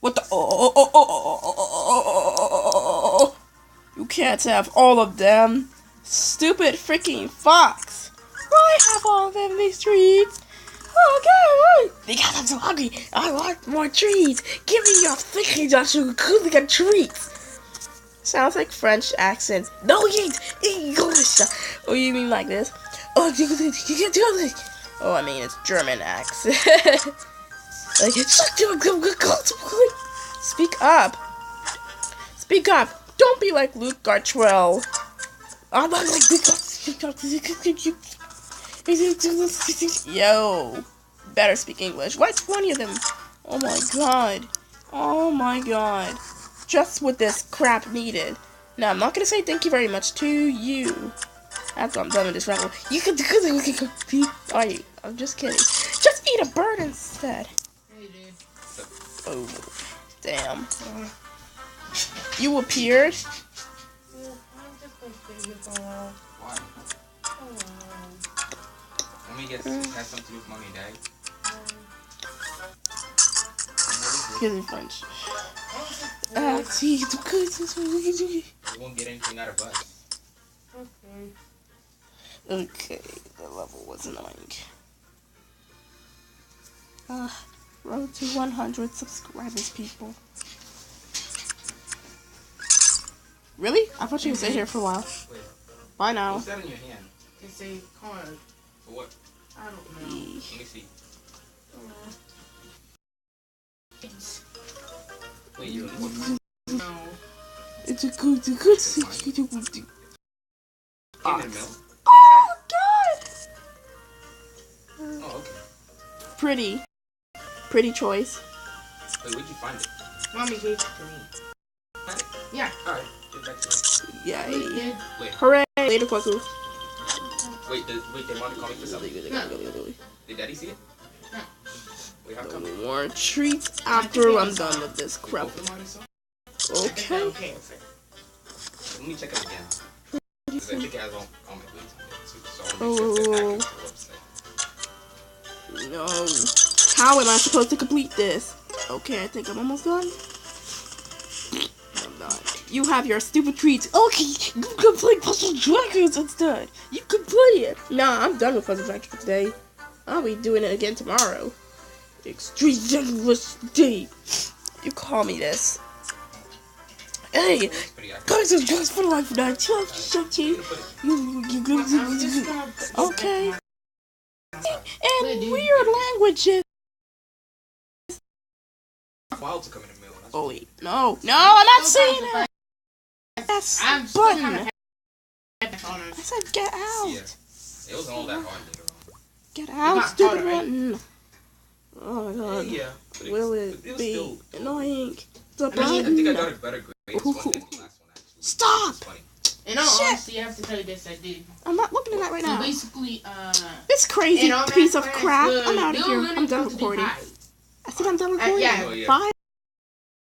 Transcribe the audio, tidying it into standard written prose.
What the? Oh. You can't have all of them. Stupid freaking fox. Why have all of them in these treats? Okay, because I'm so hungry. I want more treats. Give me your freaking treats. Sounds like French accent. No, English. Oh, you mean like this? Oh, you can't do this. Oh, I mean it's German accent. Like, speak up. Speak up. Don't be like Luke Gartrell. I'm not like Luke. Yo, better speak English. Why 20 of them? Oh my god. Oh my god. Just what this crap needed. Now, I'm not gonna say thank you very much to you. After I'm done with this level. You can do it. I'm just kidding. Just eat a bird instead. Oh, damn. You appeared? Why? Let me get has something to do with mommy and daddy. Kill me French. You won't get anything out of us. Okay, the level was annoying. Road to 100 subscribers, people. Really? I thought you would stay here for a while. Wait. Bye now. What's that in your hand? It's a card. For what? I don't know. Let me see. Wait, you're what? No. It's a good Give box. it milk. Oh, God! Oh, okay. Pretty choice. Wait, where'd you find it? Mommy gave it to me. Find it? Yeah. Alright, give it back to me. Yay. Wait, Hooray! Later, Kwaku. wait, did mommy call me for something? Did daddy see it? No. Wait, how come? More treats after I'm done with this crap. Both of mommy saw? Okay. Okay. Let me check it again. Because I think it has all my glutes on it. So I Oh. want to make sure it's back No. How am I supposed to complete this? Okay, I think I'm almost done. I'm done. You have your stupid treats. Okay, you can play Puzzle Dragons instead. You can play it. Nah, I'm done with Puzzle Dragons for today. I'll be doing it again tomorrow. Extreme English Day. You call me this. Hey, guys, it's just for life now. Okay. And weird languages. Wild to come in the middle. Oh wait, no, I'm not saying that. That's I'm button. I I said get out. Yeah. It wasn't all that hard later on. Get out, not stupid harder, right? button. Oh my god. Yeah. But Will it was be still annoying? The I think I button. got a better grade this one than the last one actually. Stop! It's funny. In all Shit. honesty, I have to tell you this, I did. I'm not looking at that right So now. basically, This crazy in all piece of math crap. class, I'm out of they were here. learning I'm done how to do recording. pi. I said I'm done recording. yeah. Oh, yeah. Bye.